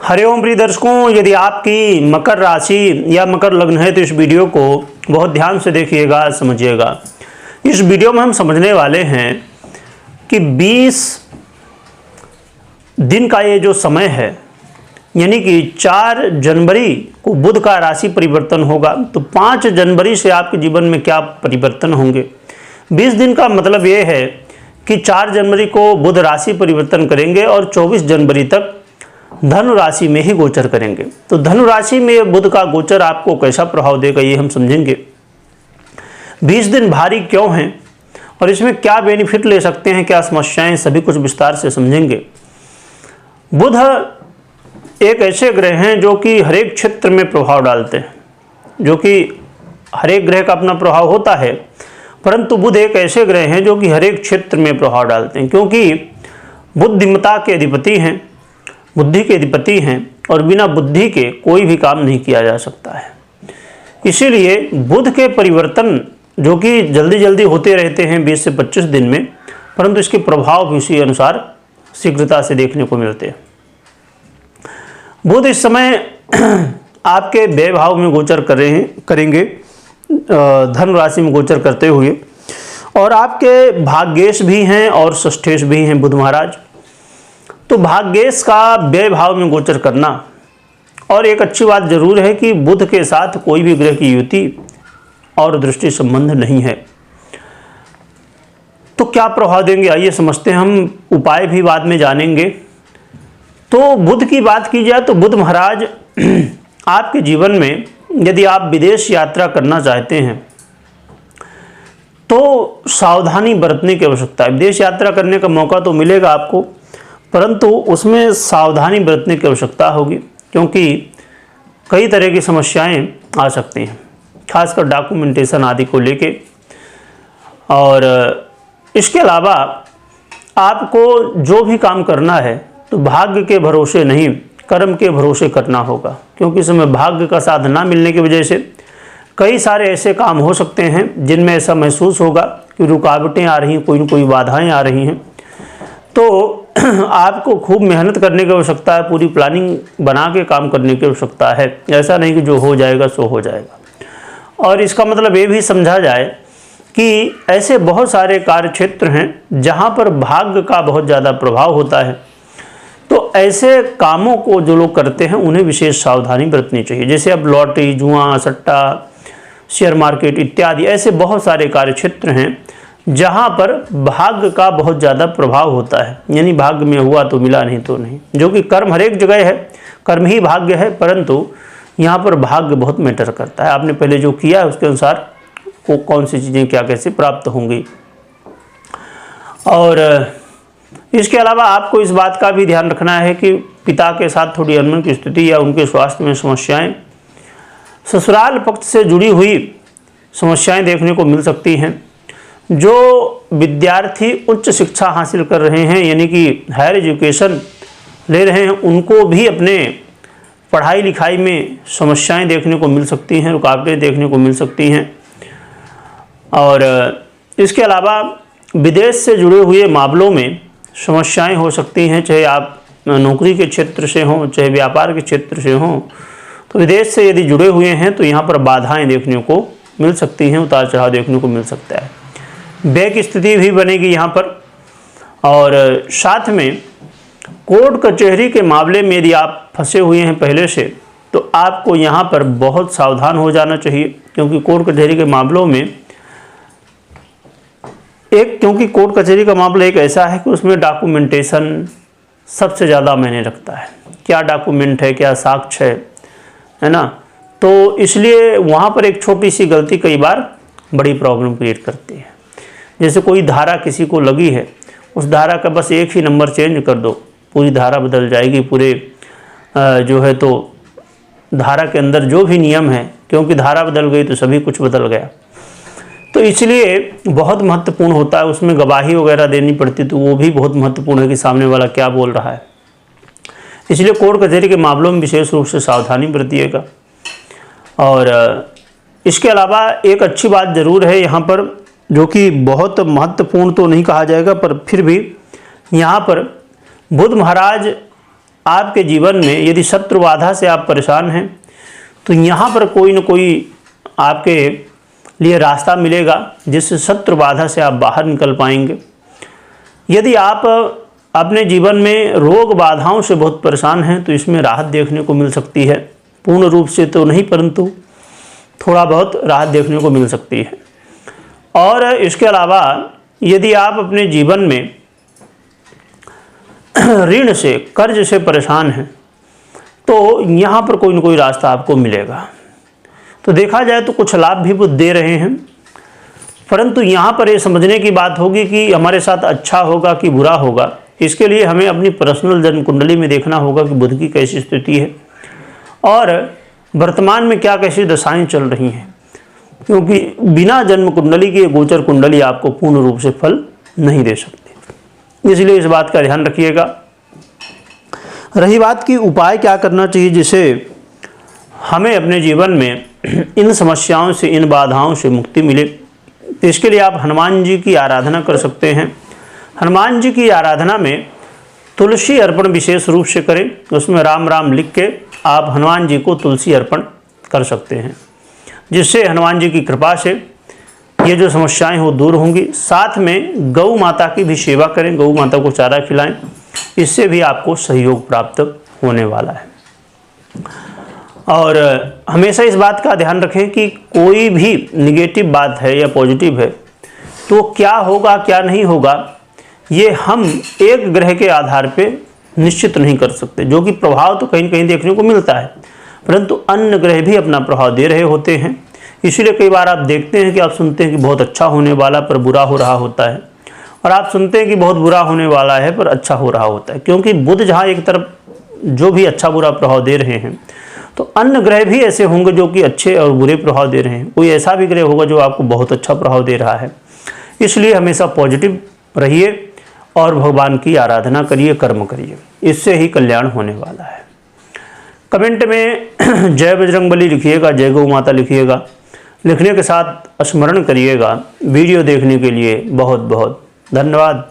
हरिओम प्रिय दर्शकों, यदि आपकी मकर राशि या मकर लग्न है तो इस वीडियो को बहुत ध्यान से देखिएगा, समझिएगा। इस वीडियो में हम समझने वाले हैं कि 20 दिन का ये जो समय है, यानी कि 4 जनवरी को बुध का राशि परिवर्तन होगा, तो 5 जनवरी से आपके जीवन में क्या परिवर्तन होंगे। 20 दिन का मतलब ये है कि 4 जनवरी को बुध राशि परिवर्तन करेंगे और 24 जनवरी तक धनु राशि में ही गोचर करेंगे। तो धनु राशि में बुध का गोचर आपको कैसा प्रभाव देगा, ये हम समझेंगे। 20 दिन भारी क्यों हैं और इसमें क्या बेनिफिट ले सकते हैं, क्या समस्याएं, सभी कुछ विस्तार से समझेंगे। बुध एक ऐसे ग्रह हैं जो कि हर एक क्षेत्र में प्रभाव डालते हैं, जो कि हर एक ग्रह का अपना प्रभाव होता है, परंतु बुध एक ऐसे ग्रह हैं जो कि हर एक क्षेत्र में प्रभाव डालते हैं, क्योंकि बुद्धिमत्ता के अधिपति हैं, बुद्धि के अधिपति हैं और बिना बुद्धि के कोई भी काम नहीं किया जा सकता है। इसीलिए बुध के परिवर्तन जो कि जल्दी जल्दी होते रहते हैं 20 से 25 दिन में, परंतु इसके प्रभाव भी उसी अनुसार शीघ्रता से देखने को मिलते हैं। बुध इस समय आपके व्यय भाव में गोचर करेंगे धनु राशि में गोचर करते हुए, और आपके भाग्येश भी हैं और षष्ठेश भी हैं बुध महाराज। तो भाग्येश का व्यय भाव में गोचर करना, और एक अच्छी बात जरूर है कि बुध के साथ कोई भी ग्रह की युति और दृष्टि संबंध नहीं है। तो क्या प्रभाव देंगे, आइए समझते हैं। हम उपाय भी बाद में जानेंगे। तो बुध की बात की जाए तो बुध महाराज आपके जीवन में यदि आप विदेश यात्रा करना चाहते हैं तो सावधानी बरतने की आवश्यकता है। विदेश यात्रा करने का मौका तो मिलेगा आपको, परंतु उसमें सावधानी बरतने की आवश्यकता होगी, क्योंकि कई तरह की समस्याएं आ सकती हैं, खासकर डॉक्यूमेंटेशन आदि को लेके। और इसके अलावा आपको जो भी काम करना है तो भाग्य के भरोसे नहीं, कर्म के भरोसे करना होगा, क्योंकि इस समय भाग्य का साथ ना मिलने की वजह से कई सारे ऐसे काम हो सकते हैं जिनमें ऐसा महसूस होगा कि रुकावटें आ रही हैं, कोई न कोई बाधाएं आ रही हैं। तो आपको खूब मेहनत करने की आवश्यकता है, पूरी प्लानिंग बना के काम करने की आवश्यकता है। ऐसा नहीं कि जो हो जाएगा सो हो जाएगा। और इसका मतलब ये भी समझा जाए कि ऐसे बहुत सारे कार्य क्षेत्र हैं जहां पर भाग्य का बहुत ज़्यादा प्रभाव होता है। तो ऐसे कामों को जो लोग करते हैं उन्हें विशेष सावधानी बरतनी चाहिए। जैसे अब लॉटरी, जुआ, सट्टा, शेयर मार्केट इत्यादि ऐसे बहुत सारे कार्य क्षेत्र हैं जहां पर भाग्य का बहुत ज़्यादा प्रभाव होता है, यानी भाग्य में हुआ तो मिला, नहीं तो नहीं। जो कि कर्म हर एक जगह है, कर्म ही भाग्य है, परंतु यहाँ पर भाग्य बहुत मैटर करता है। आपने पहले जो किया है उसके अनुसार कौन सी चीज़ें क्या कैसे प्राप्त होंगी। और इसके अलावा आपको इस बात का भी ध्यान रखना है कि पिता के साथ थोड़ी अनबन की स्थिति या उनके स्वास्थ्य में समस्याएं, ससुराल पक्ष से जुड़ी हुई समस्याएं देखने को मिल सकती हैं। जो विद्यार्थी उच्च शिक्षा हासिल कर रहे हैं, यानी कि हायर एजुकेशन ले रहे हैं, उनको भी अपने पढ़ाई लिखाई में समस्याएं देखने को मिल सकती हैं, रुकावटें देखने को मिल सकती हैं। और इसके अलावा विदेश से जुड़े हुए मामलों में समस्याएं हो सकती हैं, चाहे आप नौकरी के क्षेत्र से हों, चाहे व्यापार के क्षेत्र से हों। तो विदेश से यदि जुड़े हुए हैं तो यहाँ पर बाधाएं देखने को मिल सकती हैं, उतार चढ़ाव देखने को मिल सकता है, व्यय की स्थिति भी बनेगी यहाँ पर। और साथ में कोर्ट कचहरी के मामले में यदि आप फंसे हुए हैं पहले से, तो आपको यहाँ पर बहुत सावधान हो जाना चाहिए, क्योंकि कोर्ट कचहरी के मामलों में क्योंकि कोर्ट कचहरी का मामला एक ऐसा है कि उसमें डॉक्यूमेंटेशन सबसे ज़्यादा मायने रखता है। क्या डॉक्यूमेंट है, क्या साक्ष्य है ना। तो इसलिए वहाँ पर एक छोटी सी गलती कई बार बड़ी प्रॉब्लम क्रिएट करती है। जैसे कोई धारा किसी को लगी है, उस धारा का बस एक ही नंबर चेंज कर दो, पूरी धारा बदल जाएगी, पूरे जो है तो धारा के अंदर जो भी नियम है, क्योंकि धारा बदल गई तो सभी कुछ बदल गया। तो इसलिए बहुत महत्वपूर्ण होता है, उसमें गवाही वगैरह देनी पड़ती, तो वो भी बहुत महत्वपूर्ण है कि सामने वाला क्या बोल रहा है। इसलिए कोर्ट कचहरी के मामलों में विशेष रूप से सावधानी बरतिएगा। और इसके अलावा एक अच्छी बात जरूर है यहाँ पर, जो कि बहुत महत्वपूर्ण तो नहीं कहा जाएगा, पर फिर भी यहाँ पर बुध महाराज आपके जीवन में यदि शत्रु बाधा से आप परेशान हैं तो यहाँ पर कोई न कोई आपके लिए रास्ता मिलेगा जिससे शत्रु बाधा से आप बाहर निकल पाएंगे। यदि आप अपने जीवन में रोग बाधाओं से बहुत परेशान हैं तो इसमें राहत देखने को मिल सकती है। पूर्ण रूप से तो नहीं, परंतु थोड़ा बहुत राहत देखने को मिल सकती है। और इसके अलावा यदि आप अपने जीवन में ऋण से, कर्ज से परेशान हैं तो यहाँ पर कोई न कोई रास्ता आपको मिलेगा। तो देखा जाए तो कुछ लाभ भी बुध दे रहे हैं, परंतु यहाँ पर ये समझने की बात होगी कि हमारे साथ अच्छा होगा कि बुरा होगा। इसके लिए हमें अपनी पर्सनल जन्म कुंडली में देखना होगा कि बुध की कैसी स्थिति है और वर्तमान में क्या कैसी दशाएं चल रही हैं, क्योंकि बिना जन्म कुंडली की गोचर कुंडली आपको पूर्ण रूप से फल नहीं दे सकती। इसलिए इस बात का ध्यान रखिएगा। रही बात की उपाय क्या करना चाहिए जिसे हमें अपने जीवन में इन समस्याओं से, इन बाधाओं से मुक्ति मिले, तो इसके लिए आप हनुमान जी की आराधना कर सकते हैं। हनुमान जी की आराधना में तुलसी अर्पण विशेष रूप से करें। उसमें राम राम लिख के आप हनुमान जी को तुलसी अर्पण कर सकते हैं, जिससे हनुमान जी की कृपा से ये जो समस्याएं हो दूर होंगी। साथ में गौ माता की भी सेवा करें, गौ माता को चारा खिलाएं, इससे भी आपको सहयोग प्राप्त होने वाला है। और हमेशा इस बात का ध्यान रखें कि कोई भी निगेटिव बात है या पॉजिटिव है तो क्या होगा क्या नहीं होगा ये हम एक ग्रह के आधार पे निश्चित नहीं कर सकते। जो कि प्रभाव तो कहीं न कहीं देखने को मिलता है, परंतु अन्य ग्रह भी अपना प्रभाव दे रहे होते हैं। इसीलिए कई बार आप देखते हैं कि आप सुनते हैं कि बहुत अच्छा होने वाला पर बुरा हो रहा होता है, और आप सुनते हैं कि बहुत बुरा होने वाला है पर अच्छा हो रहा होता है। क्योंकि बुध जहाँ एक तरफ जो भी अच्छा बुरा प्रभाव दे रहे हैं तो अन्य ग्रह भी ऐसे होंगे जो कि अच्छे और बुरे प्रभाव दे रहे हैं। कोई ऐसा भी ग्रह होगा जो आपको बहुत अच्छा प्रभाव दे रहा है। इसलिए हमेशा पॉजिटिव रहिए और भगवान की आराधना करिए, कर्म करिए, इससे ही कल्याण होने वाला है। कमेंट में जय बजरंगबली लिखिएगा, जय गौ माता लिखिएगा। लिखने के साथ स्मरण करिएगा। वीडियो देखने के लिए बहुत बहुत धन्यवाद।